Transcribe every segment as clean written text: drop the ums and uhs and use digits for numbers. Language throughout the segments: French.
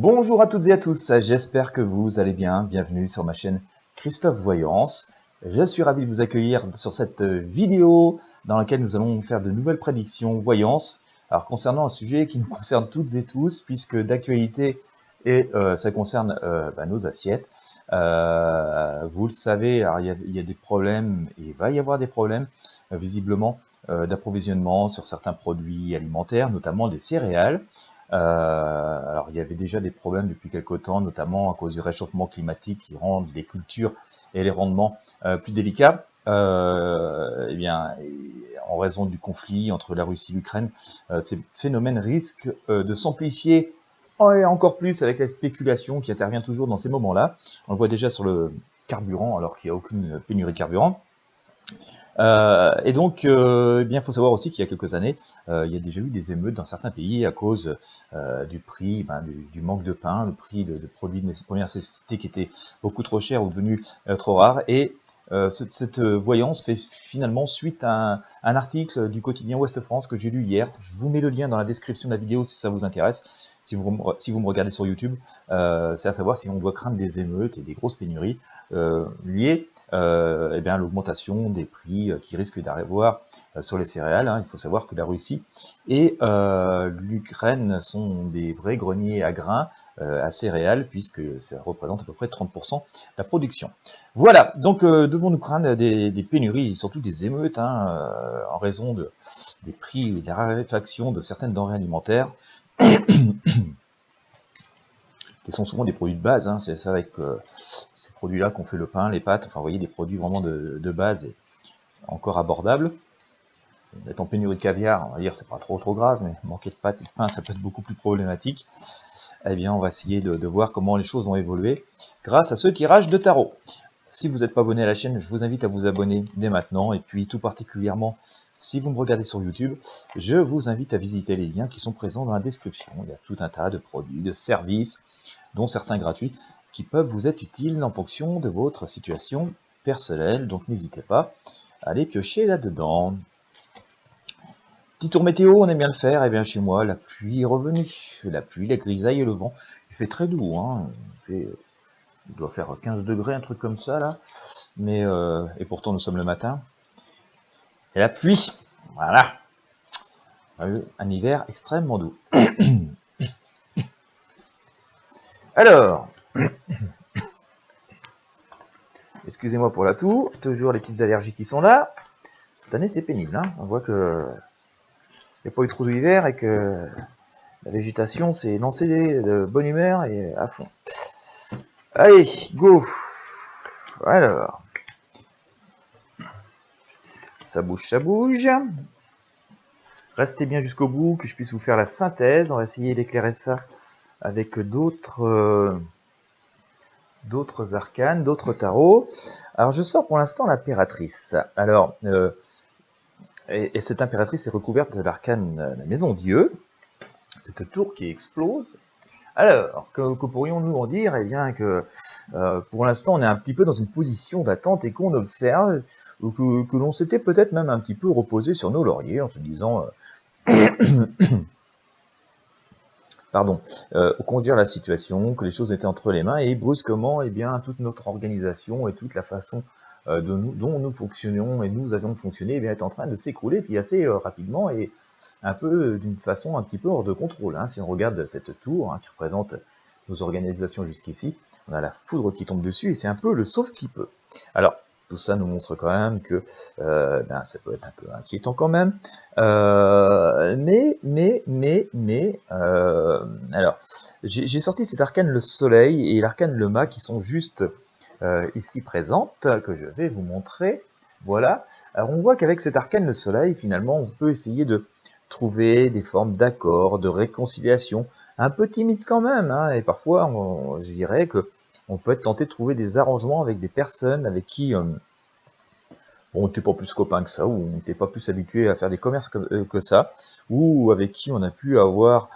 Bonjour à toutes et à tous, j'espère que vous allez bien. Bienvenue sur ma chaîne Christophe Voyance. Je suis ravi de vous accueillir sur cette vidéo dans laquelle nous allons faire de nouvelles prédictions voyance. Alors concernant un sujet qui nous concerne toutes et tous, puisque d'actualité et ça concerne nos assiettes. Vous le savez, alors il y a des problèmes, et il va y avoir des problèmes visiblement d'approvisionnement sur certains produits alimentaires, notamment des céréales. Alors il y avait déjà des problèmes depuis quelque temps, notamment à cause du réchauffement climatique qui rend les cultures et les rendements plus délicats. Eh bien, en raison du conflit entre la Russie et l'Ukraine, ces phénomènes risquent de s'amplifier encore plus avec la spéculation qui intervient toujours dans ces moments-là. On le voit déjà sur le carburant, alors qu'il n'y a aucune pénurie de carburant. Et donc, eh bien, il faut savoir aussi qu'il y a quelques années, il y a déjà eu des émeutes dans certains pays à cause du prix, du manque de pain, le prix de produits de première nécessité qui étaient beaucoup trop chers ou devenus trop rares. Et cette voyance fait finalement suite à un article du quotidien Ouest France que j'ai lu hier. Je vous mets le lien dans la description de la vidéo si ça vous intéresse. Si vous me regardez sur YouTube, c'est à savoir si on doit craindre des émeutes et des grosses pénuries liées à l'augmentation des prix qui risquent d'arriver sur les céréales. Il faut savoir que la Russie et l'Ukraine sont des vrais greniers à grains à céréales, puisque ça représente à peu près 30% de la production. Voilà, donc devons-nous craindre des pénuries, et surtout des émeutes, en raison des prix et de la raréfaction de certaines denrées alimentaires qui sont souvent des produits de base, c'est avec ces produits-là qu'on fait le pain, les pâtes, enfin vous voyez, des produits vraiment de base et encore abordables. D'être en pénurie de caviar, on va dire c'est pas trop grave, mais manquer de pâtes et de pain, ça peut être beaucoup plus problématique. Eh bien, on va essayer de voir comment les choses vont évoluer grâce à ce tirage de tarot. Si vous n'êtes pas abonné à la chaîne, je vous invite à vous abonner dès maintenant, et puis tout particulièrement, si vous me regardez sur YouTube, je vous invite à visiter les liens qui sont présents dans la description. Il y a tout un tas de produits, de services, dont certains gratuits, qui peuvent vous être utiles en fonction de votre situation personnelle. Donc n'hésitez pas à aller piocher là-dedans. Petit tour météo, on aime bien le faire. Et bien chez moi, la pluie est revenue. La pluie, la grisaille et le vent. Il fait très doux, il doit faire 15 degrés, un truc comme ça là. Mais et pourtant nous sommes le matin. Et la pluie, voilà. Un hiver extrêmement doux. Alors, excusez-moi pour la toux, toujours les petites allergies qui sont là. Cette année c'est pénible, on voit que il n'y a pas eu trop d'hiver et que la végétation s'est lancée de bonne humeur et à fond. Allez, go. Alors, ça bouge, ça bouge. Restez bien jusqu'au bout, que je puisse vous faire la synthèse. On va essayer d'éclairer ça avec d'autres arcanes, d'autres tarots. Alors, je sors pour l'instant l'impératrice. Alors, et cette impératrice est recouverte de l'arcane de la maison Dieu. Cette tour qui explose. Alors, que pourrions-nous en dire? Eh bien que pour l'instant, on est un petit peu dans une position d'attente et qu'on observe, que l'on s'était peut-être même un petit peu reposé sur nos lauriers en se disant pardon, qu'on gère la situation, que les choses étaient entre les mains, et brusquement, eh bien, toute notre organisation et toute la façon dont nous fonctionnions et nous avions fonctionné, eh bien, est en train de s'écrouler, puis assez rapidement, et un peu d'une façon un petit peu hors de contrôle. Si on regarde cette tour qui représente nos organisations jusqu'ici, on a la foudre qui tombe dessus, et c'est un peu le sauve qui peut. Alors, tout ça nous montre quand même que ça peut être un peu inquiétant quand même. Alors, j'ai sorti cet arcane le soleil et l'arcane le mât qui sont juste ici présentes, que je vais vous montrer. Voilà. Alors, on voit qu'avec cet arcane le soleil, finalement, on peut essayer de trouver des formes d'accord, de réconciliation, un peu timide quand même, et parfois, je dirais que on peut être tenté de trouver des arrangements avec des personnes avec qui on n'était pas plus copains que ça, ou on n'était pas plus habitué à faire des commerces que ça, ou avec qui on a pu avoir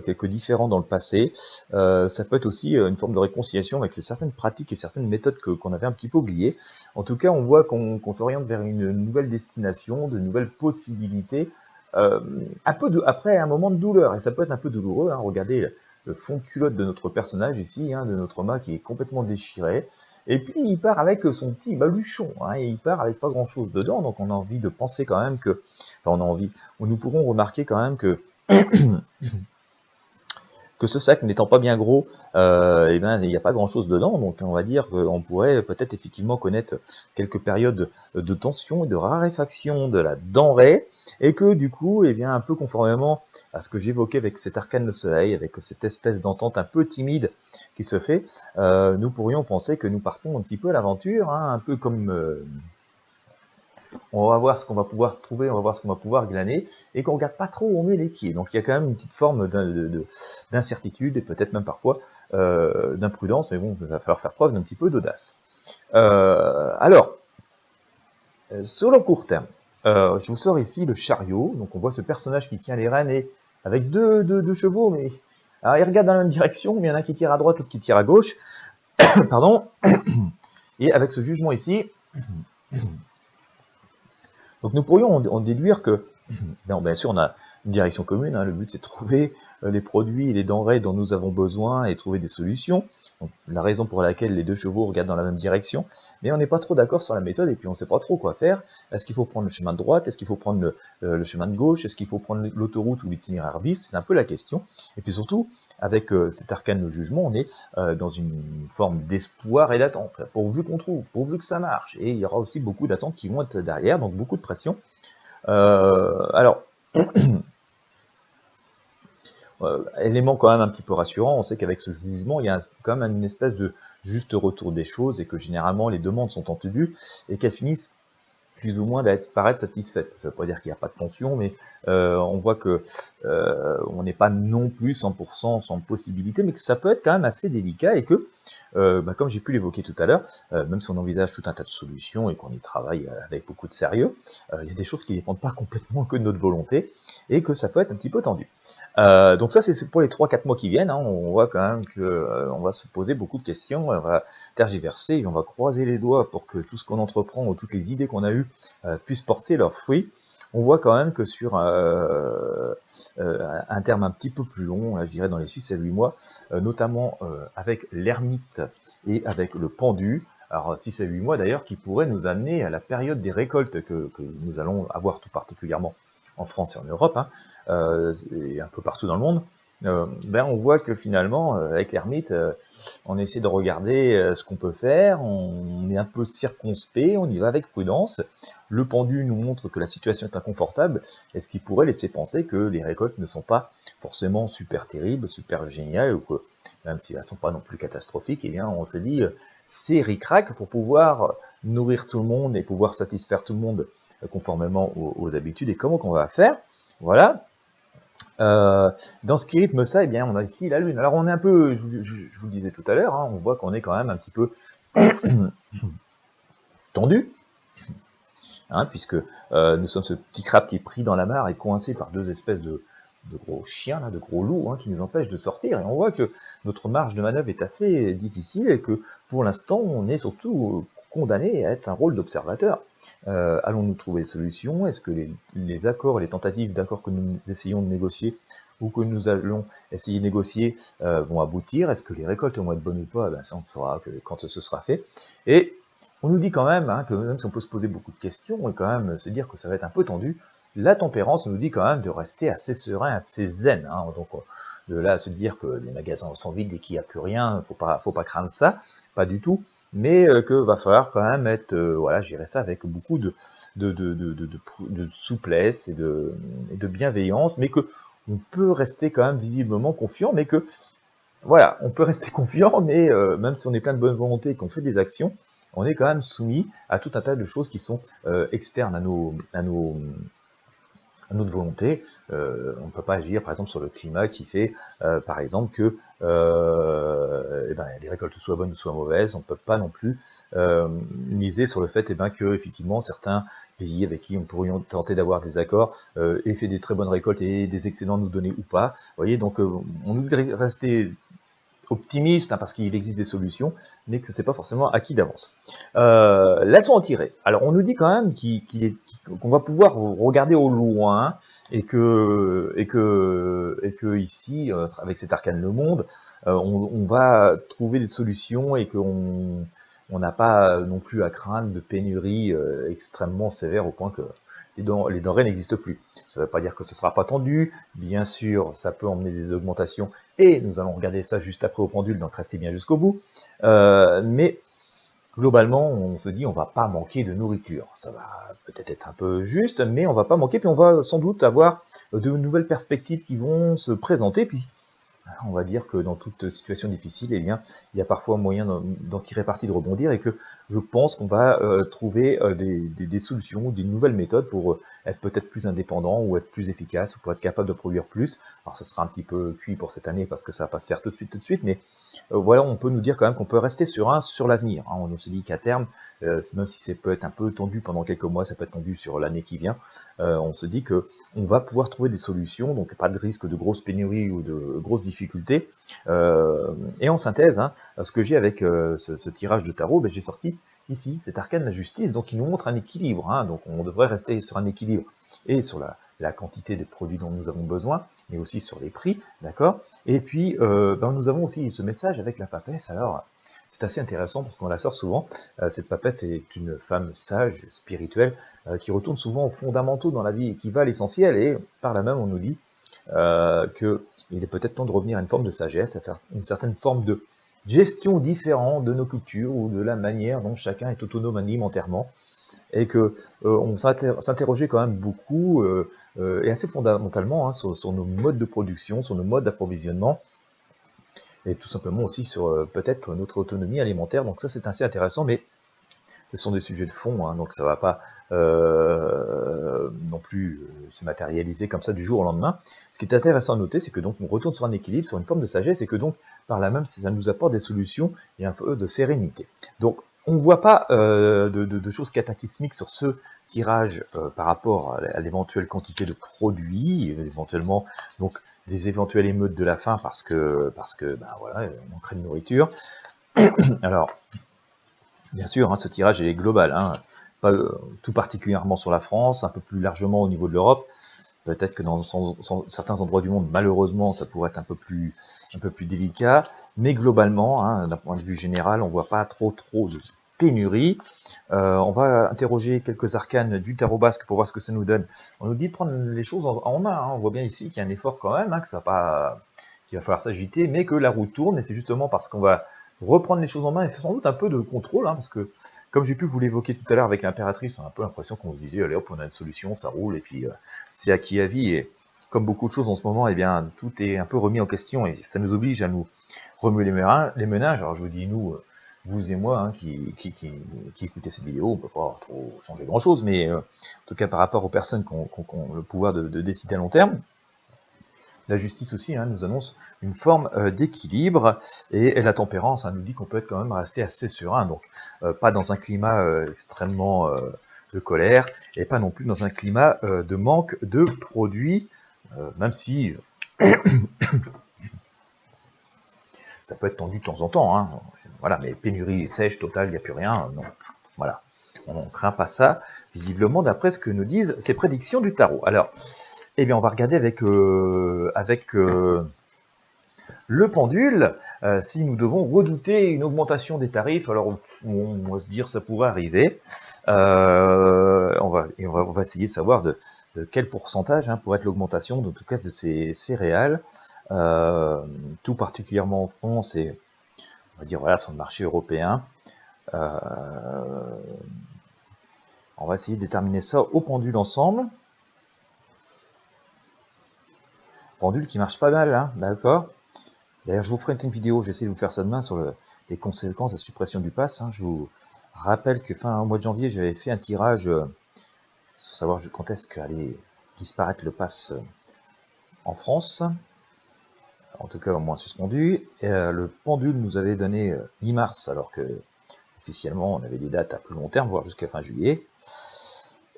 quelques différends dans le passé. Ça peut être aussi une forme de réconciliation avec certaines pratiques et certaines méthodes qu'on avait un petit peu oubliées. En tout cas, on voit qu'on s'oriente vers une nouvelle destination, de nouvelles possibilités, après un moment de douleur, et ça peut être un peu douloureux. Regardez le fond de culotte de notre personnage ici, hein, de notre mât qui est complètement déchiré. Et puis il part avec son petit baluchon, hein, et il part avec pas grand chose dedans, donc on a envie de penser quand même que, enfin on a envie, nous pourrons remarquer quand même que que ce sac n'étant pas bien gros, eh ben, il n'y a pas grand-chose dedans, donc on va dire qu'on pourrait peut-être effectivement connaître quelques périodes de tension et de raréfaction de la denrée, et que du coup, eh bien, un peu conformément à ce que j'évoquais avec cet arcane de soleil, avec cette espèce d'entente un peu timide qui se fait, nous pourrions penser que nous partons un petit peu à l'aventure, hein, un peu comme... on va voir ce qu'on va pouvoir trouver, on va voir ce qu'on va pouvoir glaner, et qu'on regarde pas trop où on met les pieds. Donc il y a quand même une petite forme d'incertitude, et peut-être même parfois d'imprudence, mais bon, il va falloir faire preuve d'un petit peu d'audace. Alors, sur le court terme, je vous sors ici le chariot, donc on voit ce personnage qui tient les rênes, et avec deux chevaux, mais... Alors ils regardent dans la même direction, mais il y en a un qui tire à droite, l'autre qui tire à gauche, pardon, et avec ce jugement ici... Donc nous pourrions en déduire que, bien sûr on a une direction commune, hein, le but c'est de trouver les produits et les denrées dont nous avons besoin et trouver des solutions. Donc, la raison pour laquelle les deux chevaux regardent dans la même direction, mais on n'est pas trop d'accord sur la méthode et puis on ne sait pas trop quoi faire. Est-ce qu'il faut prendre le chemin de droite? Est-ce qu'il faut prendre le chemin de gauche? Est-ce qu'il faut prendre l'autoroute ou l'itinéraire bis? C'est un peu la question. Et puis surtout, avec cet arcane de jugement, on est dans une forme d'espoir et d'attente, pourvu qu'on trouve, pourvu que ça marche. Et il y aura aussi beaucoup d'attentes qui vont être derrière, donc beaucoup de pression. Alors, élément quand même un petit peu rassurant, on sait qu'avec ce jugement, il y a quand même une espèce de juste retour des choses, et que généralement les demandes sont entendues, et qu'elles finissent plus ou moins paraître satisfaite. Ça ne veut pas dire qu'il n'y a pas de tension, mais on voit que on n'est pas non plus 100% sans possibilité, mais que ça peut être quand même assez délicat, et que, comme j'ai pu l'évoquer tout à l'heure, même si on envisage tout un tas de solutions et qu'on y travaille avec beaucoup de sérieux, il y a des choses qui ne dépendent pas complètement que de notre volonté, et que ça peut être un petit peu tendu. Donc ça, c'est pour les 3-4 mois qui viennent, hein. On voit quand même qu'on va se poser beaucoup de questions, on va tergiverser, et on va croiser les doigts pour que tout ce qu'on entreprend, ou toutes les idées qu'on a eues, puissent porter leurs fruits. On voit quand même que sur un terme un petit peu plus long, là, je dirais dans les 6 à 8 mois, notamment avec l'ermite et avec le pendu, alors 6 à 8 mois d'ailleurs, qui pourraient nous amener à la période des récoltes que nous allons avoir tout particulièrement en France et en Europe, hein, et un peu partout dans le monde. On voit que finalement, avec l'ermite, on essaie de regarder ce qu'on peut faire, on est un peu circonspect, on y va avec prudence. Le pendu nous montre que la situation est inconfortable, et ce qui pourrait laisser penser que les récoltes ne sont pas forcément super terribles, super géniales, ou que même si elles ne sont pas non plus catastrophiques, eh bien on se dit c'est ric-rac pour pouvoir nourrir tout le monde et pouvoir satisfaire tout le monde conformément aux habitudes. Et comment qu'on va faire? Voilà. Dans ce qui rythme ça, eh bien, on a ici la Lune. Alors on est un peu, je vous le disais tout à l'heure, hein, on voit qu'on est quand même un petit peu tendu, hein, puisque nous sommes ce petit crabe qui est pris dans la mare et coincé par deux espèces de gros chiens, là, de gros loups, hein, qui nous empêchent de sortir. Et on voit que notre marge de manœuvre est assez difficile, et que pour l'instant, on est surtout condamné à être un rôle d'observateur. Allons-nous trouver des solutions? Est-ce que les accords et les tentatives d'accords que nous essayons de négocier, ou que nous allons essayer de négocier, vont aboutir? Est-ce que les récoltes vont être bonnes ou pas? Ça, on saura que quand ce sera fait. Et on nous dit quand même, hein, que même si on peut se poser beaucoup de questions, et quand même se dire que ça va être un peu tendu, la tempérance nous dit quand même de rester assez serein, assez zen, hein. Donc de là à se dire que les magasins sont vides et qu'il n'y a plus rien, faut pas craindre ça, pas du tout, mais que va falloir quand même être, voilà, gérer ça avec beaucoup de souplesse et de bienveillance, mais que on peut rester quand même visiblement confiant, mais que voilà, on peut rester confiant, mais même si on est plein de bonne volonté et qu'on fait des actions, on est quand même soumis à tout un tas de choses qui sont externes à notre volonté. On ne peut pas agir par exemple sur le climat qui fait par exemple que les récoltes soient bonnes ou soient mauvaises. On ne peut pas non plus miser sur le fait que effectivement certains pays avec qui on pourrait tenter d'avoir des accords aient fait des très bonnes récoltes et des excédents nous donner ou pas. Vous voyez, donc on nous dit de rester optimiste, hein, parce qu'il existe des solutions, mais que c'est pas forcément acquis d'avance. La leçon à tirer. Alors, on nous dit quand même qu'on va pouvoir regarder au loin et que ici, avec cet arcane le monde, on va trouver des solutions et qu'on n'a pas non plus à craindre de pénuries extrêmement sévères au point que les denrées n'existent plus. Ça ne veut pas dire que ce ne sera pas tendu, bien sûr, ça peut emmener des augmentations, et nous allons regarder ça juste après au pendule, donc restez bien jusqu'au bout. Mais globalement, on se dit on va pas manquer de nourriture. Ça va peut-être être un peu juste, mais on va pas manquer, puis on va sans doute avoir de nouvelles perspectives qui vont se présenter, puis on va dire que dans toute situation difficile, eh bien, il y a parfois moyen d'en tirer parti, de rebondir, et que je pense qu'on va trouver des solutions, des nouvelles méthodes pour être peut-être plus indépendant ou être plus efficace, ou pour être capable de produire plus. Alors, ce sera un petit peu cuit pour cette année parce que ça va pas se faire tout de suite, mais voilà, on peut nous dire quand même qu'on peut rester serein sur l'avenir. Hein. On se dit qu'à terme, même si ça peut être un peu tendu pendant quelques mois, ça peut être tendu sur l'année qui vient, on se dit que on va pouvoir trouver des solutions, donc pas de risque de grosses pénuries ou de grosses difficultés. Et en synthèse, hein, ce que j'ai avec ce tirage de tarot, ben, j'ai sorti ici cet arcane de la justice, donc il nous montre un équilibre. Hein, donc on devrait rester sur un équilibre et sur la quantité de produits dont nous avons besoin, mais aussi sur les prix, d'accord. Et puis ben, nous avons aussi ce message avec la papesse. Alors c'est assez intéressant parce qu'on la sort souvent. Cette papesse est une femme sage, spirituelle, qui retourne souvent aux fondamentaux dans la vie et qui va à l'essentiel, et par là même on nous dit qu'il est peut-être temps de revenir à une forme de sagesse, à faire une certaine forme de gestion différente de nos cultures ou de la manière dont chacun est autonome alimentairement, et que on s'interrogeait quand même beaucoup et assez fondamentalement hein, sur nos modes de production, sur nos modes d'approvisionnement, et tout simplement aussi sur peut-être notre autonomie alimentaire. Donc ça c'est assez intéressant, mais ce sont des sujets de fond, hein, donc ça ne va pas non plus se matérialiser comme ça du jour au lendemain. Ce qui est intéressant à noter, c'est que donc on retourne sur un équilibre, sur une forme de sagesse, et que donc par là même, ça nous apporte des solutions et un peu de sérénité. Donc on ne voit pas de choses cataclysmiques sur ce tirage par rapport à l'éventuelle quantité de produits, éventuellement donc des éventuelles émeutes de la faim parce que ben voilà, on manquerait de nourriture. Alors bien sûr, hein, ce tirage est global, hein, pas tout particulièrement sur la France, un peu plus largement au niveau de l'Europe. Peut-être que dans certains endroits du monde, malheureusement, ça pourrait être un peu plus délicat. Mais globalement, hein, d'un point de vue général, on voit pas trop de pénurie. On va interroger quelques arcanes du tarot basque pour voir ce que ça nous donne. On nous dit de prendre les choses en main. Hein. On voit bien ici qu'il y a un effort quand même, hein, que ça va pas, qu'il va falloir s'agiter, mais que la roue tourne, et c'est justement parce qu'on va reprendre les choses en main et sans doute un peu de contrôle, hein, parce que comme j'ai pu vous l'évoquer tout à l'heure avec l'impératrice, on a un peu l'impression qu'on se disait allez hop, on a une solution, ça roule, et puis c'est acquis à vie, et comme beaucoup de choses en ce moment, eh bien tout est un peu remis en question, et ça nous oblige à nous remuer les ménages. Alors je vous dis nous, vous et moi, hein, qui écoutez cette vidéo, on peut pas trop changer grand chose, mais en tout cas par rapport aux personnes qui ont le pouvoir de décider à long terme, la justice aussi hein, nous annonce une forme d'équilibre, et la tempérance nous dit qu'on peut être quand même resté assez serein, donc pas dans un climat extrêmement de colère, et pas non plus dans un climat de manque de produits, même si ça peut être tendu de temps en temps, hein, voilà, mais pénurie sèche totale, il n'y a plus rien, non, voilà, on ne craint pas ça, visiblement d'après ce que nous disent ces prédictions du tarot. Alors, eh bien, on va regarder avec le pendule si nous devons redouter une augmentation des tarifs. Alors, on va se dire ça pourrait arriver. On va essayer de savoir de quel pourcentage hein, pourrait être l'augmentation, en tout cas de ces céréales, tout particulièrement en France et on va dire voilà sur le marché européen. On va essayer de déterminer ça au pendule ensemble. Pendule qui marche pas mal, hein, d'accord. D'ailleurs, je vous ferai une vidéo, j'essaie de vous faire ça demain sur les conséquences de la suppression du pass. Hein. Je vous rappelle que au mois de janvier, j'avais fait un tirage sur savoir quand est-ce qu'allait disparaître le pass en France, en tout cas au moins suspendu. Et, le pendule nous avait donné mi-mars, alors que officiellement on avait des dates à plus long terme, voire jusqu'à fin juillet.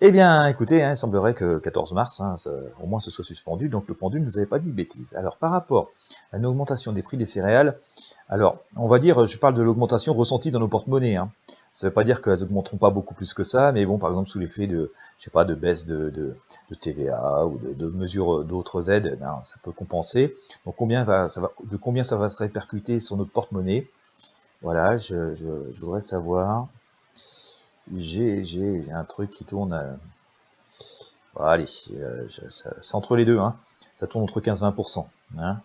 Eh bien, écoutez, hein, il semblerait que 14 mars, hein, au moins, ce soit suspendu, donc le pendule ne nous avait pas dit de bêtises. Alors, par rapport à une augmentation des prix des céréales, Alors, on va dire, je parle de l'augmentation ressentie dans nos porte-monnaies, hein. Ça ne veut pas dire qu'elles augmenteront pas beaucoup plus que ça, mais bon, par exemple, sous l'effet de, je sais pas, de baisse de TVA ou de mesures d'autres aides, eh ben, ça peut compenser. Donc, de combien ça va se répercuter sur notre porte-monnaie? Voilà, je voudrais savoir. J'ai un truc qui tourne. Bon, allez, c'est entre les deux, hein. Ça tourne entre 15-20%. Hein.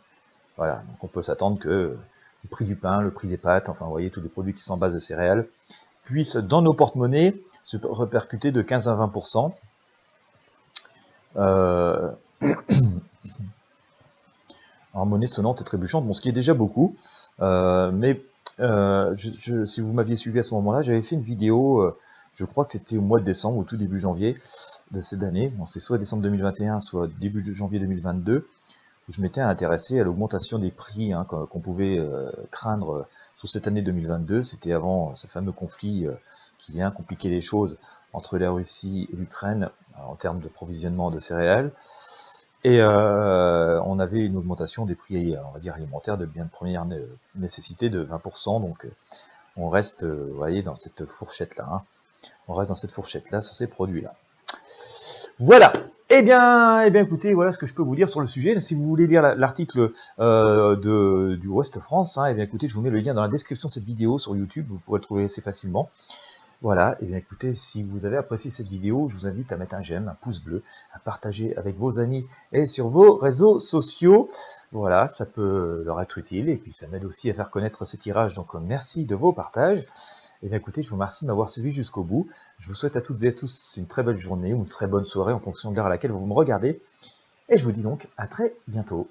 Voilà, donc on peut s'attendre que le prix du pain, le prix des pâtes, enfin, vous voyez, tous les produits qui sont en base de céréales, puissent, dans nos porte-monnaies, se répercuter de 15 à 20%. En monnaie sonnante et trébuchante, bon, ce qui est déjà beaucoup, mais si vous m'aviez suivi à ce moment-là, j'avais fait une vidéo, je crois que c'était au mois de décembre, au tout début janvier de cette année, bon, c'est soit décembre 2021, soit début de janvier 2022, où je m'étais intéressé à l'augmentation des prix, hein, qu'on pouvait craindre sur cette année 2022. C'était avant ce fameux conflit qui vient compliquer les choses entre la Russie et l'Ukraine en termes de provisionnement de céréales. Et on avait une augmentation des prix, on va dire, alimentaires de biens de première nécessité de 20%. Donc on reste, vous voyez, dans cette fourchette-là. Hein. On reste dans cette fourchette-là sur ces produits-là. Voilà. Eh bien, écoutez, voilà ce que je peux vous dire sur le sujet. Si vous voulez lire l'article du Ouest France, hein, eh bien, écoutez, je vous mets le lien dans la description de cette vidéo sur YouTube. Vous pourrez le trouver assez facilement. Voilà, et bien écoutez, si vous avez apprécié cette vidéo, je vous invite à mettre un j'aime, un pouce bleu, à partager avec vos amis et sur vos réseaux sociaux. Voilà, ça peut leur être utile et puis ça m'aide aussi à faire connaître ce tirage. Donc merci de vos partages. Et bien écoutez, je vous remercie de m'avoir suivi jusqu'au bout. Je vous souhaite à toutes et à tous une très belle journée ou une très bonne soirée en fonction de l'heure à laquelle vous me regardez. Et je vous dis donc à très bientôt.